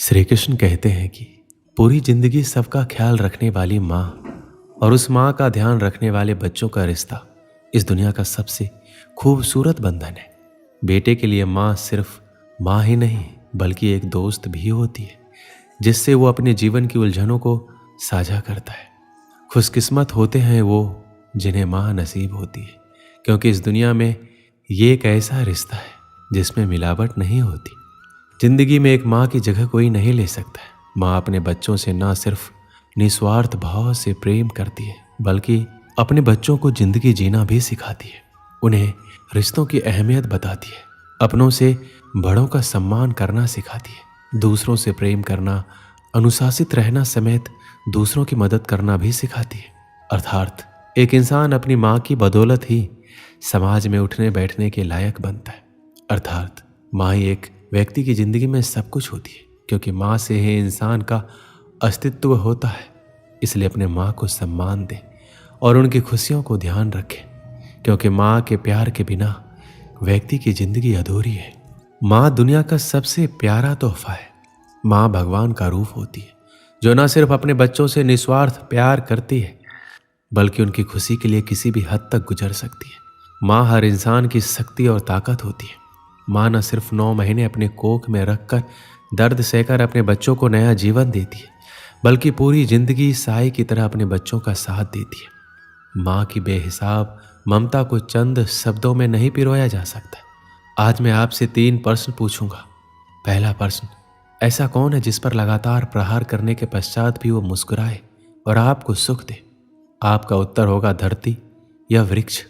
श्री कृष्ण कहते हैं कि पूरी जिंदगी सबका ख्याल रखने वाली माँ और उस माँ का ध्यान रखने वाले बच्चों का रिश्ता इस दुनिया का सबसे खूबसूरत बंधन है। बेटे के लिए माँ सिर्फ माँ ही नहीं बल्कि एक दोस्त भी होती है जिससे वो अपने जीवन की उलझनों को साझा करता है। खुशकिस्मत होते हैं वो जिन्हें माँ नसीब होती है, क्योंकि इस दुनिया में ये एक ऐसा रिश्ता है जिसमें मिलावट नहीं होती। जिंदगी में एक माँ की जगह कोई नहीं ले सकता है। माँ अपने बच्चों से ना सिर्फ निस्वार्थ भाव से प्रेम करती है बल्कि अपने बच्चों को जिंदगी जीना भी सिखाती है। उन्हें रिश्तों की अहमियत बताती है, अपनों से बड़ों का सम्मान करना सिखाती है, दूसरों से प्रेम करना, अनुशासित रहना समेत दूसरों की मदद करना भी सिखाती है। अर्थात एक इंसान अपनी माँ की बदौलत ही समाज में उठने बैठने के लायक बनता है। अर्थात माँ ही एक व्यक्ति की जिंदगी में सब कुछ होती है, क्योंकि माँ से ही इंसान का अस्तित्व होता है। इसलिए अपने माँ को सम्मान दें और उनकी खुशियों को ध्यान रखें, क्योंकि माँ के प्यार के बिना व्यक्ति की जिंदगी अधूरी है। माँ दुनिया का सबसे प्यारा तोहफा है। माँ भगवान का रूप होती है जो न सिर्फ अपने बच्चों से निस्वार्थ प्यार करती है बल्कि उनकी खुशी के लिए किसी भी हद तक गुजर सकती है। माँ हर इंसान की शक्ति और ताकत होती है। माँ न सिर्फ 9 महीने अपने कोख में रखकर दर्द सहकर अपने बच्चों को नया जीवन देती है बल्कि पूरी जिंदगी साई की तरह अपने बच्चों का साथ देती है। माँ की बेहिसाब ममता को चंद शब्दों में नहीं पिरोया जा सकता। आज मैं आपसे 3 प्रश्न पूछूंगा। पहला प्रश्न, ऐसा कौन है जिस पर लगातार प्रहार करने के पश्चात भी वो मुस्कुराए और आपको सुख दे? आपका उत्तर होगा धरती या वृक्ष।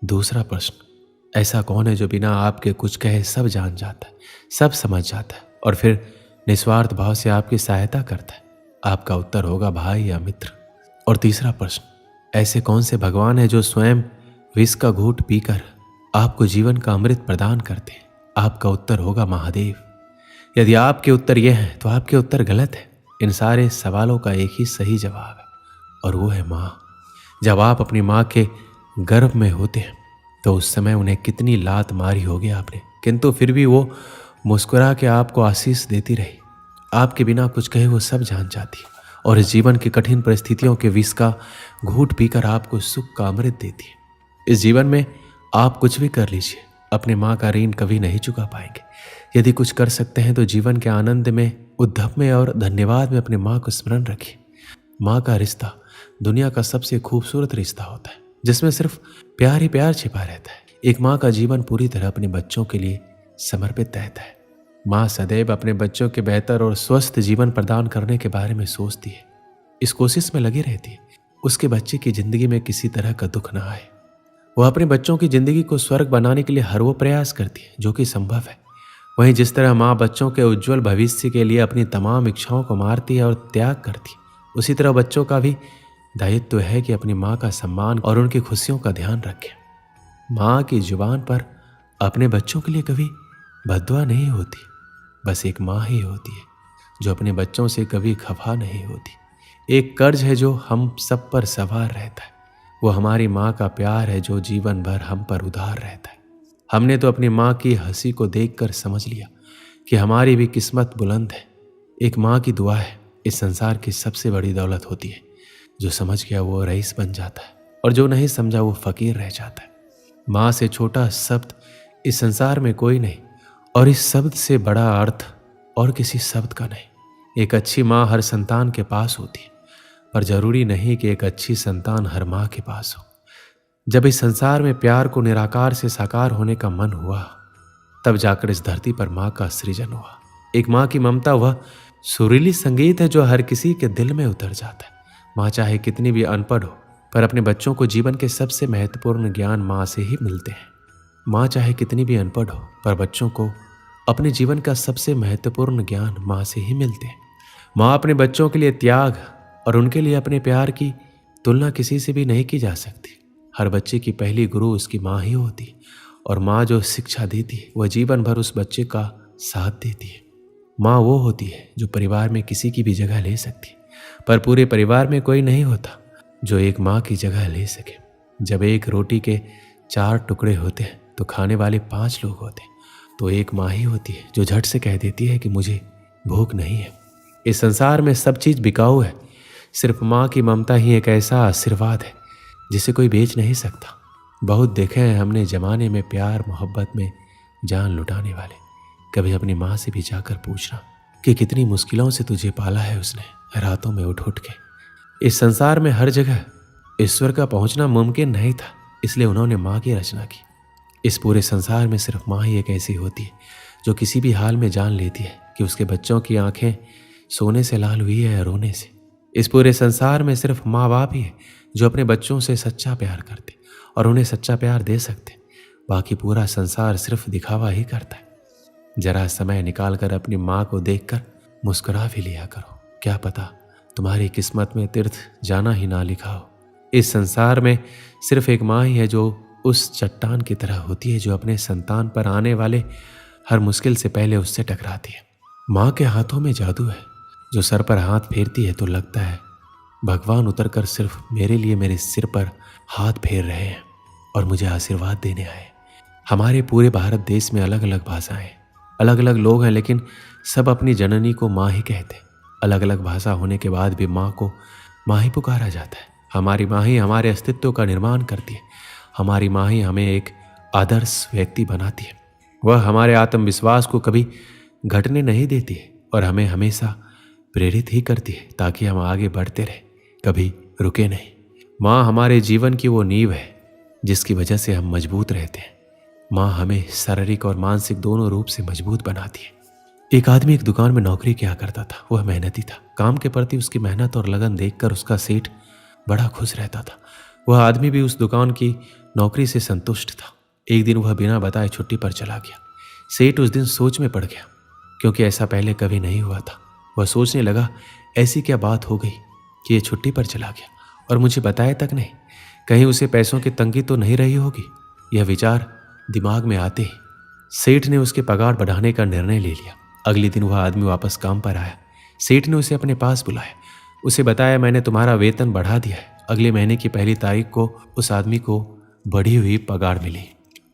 दूसरा प्रश्न, ऐसा कौन है जो बिना आपके कुछ कहे सब जान जाता है, सब समझ जाता है और फिर निस्वार्थ भाव से आपकी सहायता करता है? आपका उत्तर होगा भाई या मित्र। और तीसरा प्रश्न, ऐसे कौन से भगवान है जो स्वयं विष का घूंट पीकर आपको जीवन का अमृत प्रदान करते हैं? आपका उत्तर होगा महादेव। यदि आपके उत्तर यह हैं तो आपके उत्तर गलत है। इन सारे सवालों का एक ही सही जवाब है और वो है माँ। जब आप अपनी माँ के गर्भ में होते हैं तो उस समय उन्हें कितनी लात मारी होगी आपने, किंतु फिर भी वो मुस्कुरा के आपको आशीष देती रही। आपके बिना कुछ कहे वो सब जान जाती है और इस जीवन की कठिन परिस्थितियों के विष का घूंट पीकर आपको सुख का अमृत देती है। इस जीवन में आप कुछ भी कर लीजिए, अपने माँ का ऋण कभी नहीं चुका पाएंगे। यदि कुछ कर सकते हैं तो जीवन के आनंद में, उद्धव में और धन्यवाद में अपने माँ को स्मरण रखिए। माँ का रिश्ता दुनिया का सबसे खूबसूरत रिश्ता होता है जिसमें सिर्फ प्यार ही प्यार छिपा रहता है। एक माँ का जीवन पूरी तरह अपने बच्चों के लिए समर्पित रहता है। माँ सदैव अपने बच्चों के बेहतर और स्वस्थ जीवन प्रदान करने के बारे में सोचती है, इस कोशिश में लगी रहती है उसके बच्चे की जिंदगी में किसी तरह का दुख ना आए। वह अपने बच्चों की जिंदगी को स्वर्ग बनाने के लिए हर वो प्रयास करती है जो कि संभव है। वहीं जिस तरह माँ बच्चों के उज्जवल भविष्य के लिए अपनी तमाम इच्छाओं को मारती है और त्याग करती है, उसी तरह बच्चों का भी दायित्व है कि अपनी माँ का सम्मान और उनकी खुशियों का ध्यान रखें। माँ की जुबान पर अपने बच्चों के लिए कभी बद्दुआ नहीं होती, बस एक माँ ही होती है जो अपने बच्चों से कभी खफा नहीं होती। एक कर्ज है जो हम सब पर सवार रहता है, वो हमारी माँ का प्यार है जो जीवन भर हम पर उधार रहता है। हमने तो अपनी माँ की हंसी को देखकर समझ लिया कि हमारी भी किस्मत बुलंद है। एक माँ की दुआ है इस संसार की सबसे बड़ी दौलत होती है। जो समझ गया वो रईस बन जाता है और जो नहीं समझा वो फकीर रह जाता है। माँ से छोटा शब्द इस संसार में कोई नहीं और इस शब्द से बड़ा अर्थ और किसी शब्द का नहीं। एक अच्छी माँ हर संतान के पास होती है, पर जरूरी नहीं कि एक अच्छी संतान हर माँ के पास हो। जब इस संसार में प्यार को निराकार से साकार होने का मन हुआ तब जाकर इस धरती पर माँ का सृजन हुआ। एक माँ की ममता वह सुरीली संगीत है जो हर किसी के दिल में उतर जाता है। माँ चाहे कितनी भी अनपढ़ हो पर अपने बच्चों को जीवन के सबसे महत्वपूर्ण ज्ञान माँ से ही मिलते हैं। माँ चाहे कितनी भी अनपढ़ हो पर बच्चों को अपने जीवन का सबसे महत्वपूर्ण ज्ञान माँ से ही मिलते हैं। माँ अपने बच्चों के लिए त्याग और उनके लिए अपने प्यार की तुलना किसी से भी नहीं की जा सकती। हर बच्चे की पहली गुरु उसकी माँ ही होती है और माँ जो शिक्षा देती है वह जीवन भर उस बच्चे का साथ देती है। माँ वो होती है जो परिवार में किसी की भी जगह ले सकती है, पर पूरे परिवार में कोई नहीं होता जो एक माँ की जगह ले सके। जब एक रोटी के 4 टुकड़े होते हैं तो खाने वाले 5 लोग होते हैं, तो एक माँ ही होती है जो झट से कह देती है कि मुझे भूख नहीं है। इस संसार में सब चीज़ बिकाऊ है, सिर्फ माँ की ममता ही एक ऐसा आशीर्वाद है जिसे कोई बेच नहीं सकता। बहुत देखे हैं हमने ज़माने में प्यार मोहब्बत में जान लुटाने वाले। कभी अपनी माँ से भी जाकर पूछना कि कितनी मुश्किलों से तुझे पाला है उसने, रातों में उठ उठ के। इस संसार में हर जगह ईश्वर का पहुंचना मुमकिन नहीं था, इसलिए उन्होंने माँ की रचना की। इस पूरे संसार में सिर्फ माँ ही एक ऐसी होती है जो किसी भी हाल में जान लेती है कि उसके बच्चों की आंखें सोने से लाल हुई है या रोने से। इस पूरे संसार में सिर्फ माँ बाप ही है जो अपने बच्चों से सच्चा प्यार करते और उन्हें सच्चा प्यार दे सकते। बाकी पूरा संसार सिर्फ दिखावा ही करता है। जरा समय निकाल कर अपनी माँ को देखकर मुस्कुरा भी लिया करो, क्या पता तुम्हारी किस्मत में तीर्थ जाना ही ना लिखा हो। इस संसार में सिर्फ एक माँ ही है जो उस चट्टान की तरह होती है जो अपने संतान पर आने वाले हर मुश्किल से पहले उससे टकराती है। माँ के हाथों में जादू है, जो सर पर हाथ फेरती है तो लगता है भगवान उतरकर सिर्फ मेरे लिए मेरे सिर पर हाथ फेर रहे हैं और मुझे आशीर्वाद देने आए। हमारे पूरे भारत देश में अलग अलग भाषाएं, अलग अलग लोग हैं, लेकिन सब अपनी जननी को माँ ही कहते हैं। अलग अलग भाषा होने के बाद भी माँ को माँ ही पुकारा जाता है। हमारी माँ ही हमारे अस्तित्व का निर्माण करती है। हमारी माँ ही हमें एक आदर्श व्यक्ति बनाती है। वह हमारे आत्मविश्वास को कभी घटने नहीं देती है और हमें हमेशा प्रेरित ही करती है ताकि हम आगे बढ़ते रहें, कभी रुके नहीं। माँ हमारे जीवन की वो नींव है जिसकी वजह से हम मजबूत रहते हैं। माँ हमें शारीरिक और मानसिक दोनों रूप से मजबूत बनाती है। एक आदमी एक दुकान में नौकरी किया करता था। वह मेहनती था। काम के प्रति उसकी मेहनत और लगन देखकर उसका सेठ बड़ा खुश रहता था। वह आदमी भी उस दुकान की नौकरी से संतुष्ट था। एक दिन वह बिना बताए छुट्टी पर चला गया। सेठ उस दिन सोच में पड़ गया, क्योंकि ऐसा पहले कभी नहीं हुआ था। वह सोचने लगा, ऐसी क्या बात हो गई कि ये छुट्टी पर चला गया और मुझे बताया तक नहीं। कहीं उसे पैसों की तंगी तो नहीं रही होगी। यह विचार दिमाग में आते ही सेठ ने उसके पगार बढ़ाने का निर्णय ले लिया। अगले दिन वह आदमी वापस काम पर आया। सेठ ने उसे अपने पास बुलाया। उसे बताया, मैंने तुम्हारा वेतन बढ़ा दिया है। अगले महीने की 1 तारीख को उस आदमी को बढ़ी हुई पगार मिली।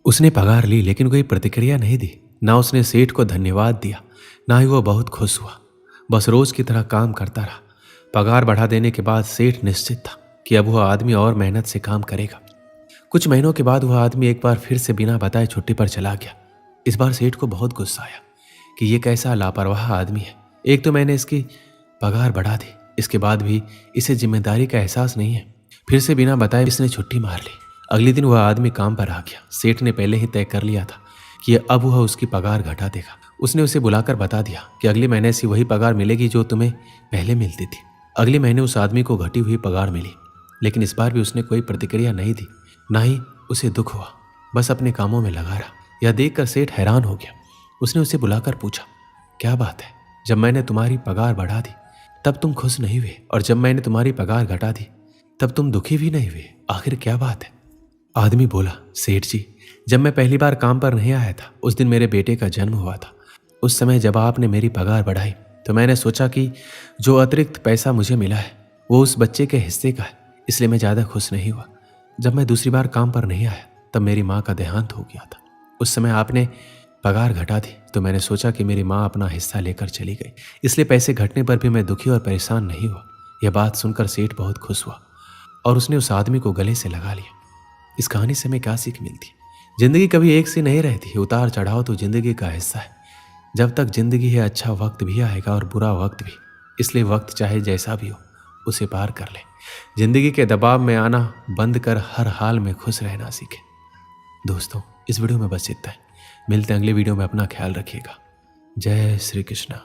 उसने पगार ली, लेकिन कोई प्रतिक्रिया नहीं दी। ना उसने सेठ को धन्यवाद दिया, ना ही वो बहुत खुश हुआ। बस रोज की तरह काम करता रहा। पगार बढ़ा देने के बाद सेठ निश्चित था कि अब वह आदमी और मेहनत से काम करेगा। कुछ महीनों के बाद वह आदमी एक बार फिर से बिना बताए छुट्टी पर चला गया। इस बार सेठ को बहुत गुस्सा आया कि ये कैसा लापरवाह आदमी है। एक तो मैंने इसकी पगार बढ़ा दी, इसके बाद भी इसे जिम्मेदारी का एहसास नहीं है। फिर से बिना बताए इसने छुट्टी मार ली। अगले दिन वह आदमी काम पर आ गया। सेठ ने पहले ही तय कर लिया था कि अब वह उसकी पगार घटा देगा। उसने उसे बुलाकर बता दिया कि अगले महीने से वही पगार मिलेगी जो तुम्हें पहले मिलती थी। अगले महीने उस आदमी को घटी हुई पगार मिली, लेकिन इस बार भी उसने कोई प्रतिक्रिया नहीं दी, ना ही उसे दुख हुआ। बस अपने कामों में लगा रहा। यह देखकर सेठ हैरान हो गया। उसने उसे बुलाकर पूछा, क्या बात है, जब मैंने तुम्हारी पगार बढ़ा दी तब तुम खुश नहीं हुए, और जब मैंने तुम्हारी पगार घटा दी तब तुम दुखी भी नहीं हुए। आखिर क्या बात है? आदमी बोला, सेठ जी, जब मैं पहली बार काम पर नहीं आया था उस दिन मेरे बेटे का जन्म हुआ था। उस समय जब आपने मेरी पगार बढ़ाई तो मैंने सोचा कि जो अतिरिक्त पैसा मुझे मिला है वो उस बच्चे के हिस्से का है, इसलिए मैं ज़्यादा खुश नहीं हुआ। जब मैं दूसरी बार काम पर नहीं आया तब मेरी माँ का देहांत हो गया था। उस समय आपने पगार घटा दी तो मैंने सोचा कि मेरी माँ अपना हिस्सा लेकर चली गई, इसलिए पैसे घटने पर भी मैं दुखी और परेशान नहीं हुआ। यह बात सुनकर सेठ बहुत खुश हुआ और उसने उस आदमी को गले से लगा लिया। इस कहानी से हमें क्या सीख मिलती है? जिंदगी कभी एक सी नहीं रहती। उतार चढ़ाव तो जिंदगी का हिस्सा है। जब तक जिंदगी है अच्छा वक्त भी आएगा और बुरा वक्त भी, इसलिए वक्त चाहे जैसा भी हो उसे पार कर ले। जिंदगी के दबाव में आना बंद कर हर हाल में खुश रहना सीखे। दोस्तों, इस वीडियो में बस इतना है। मिलते हैं अगले वीडियो में। अपना ख्याल रखिएगा। जय श्री कृष्णा।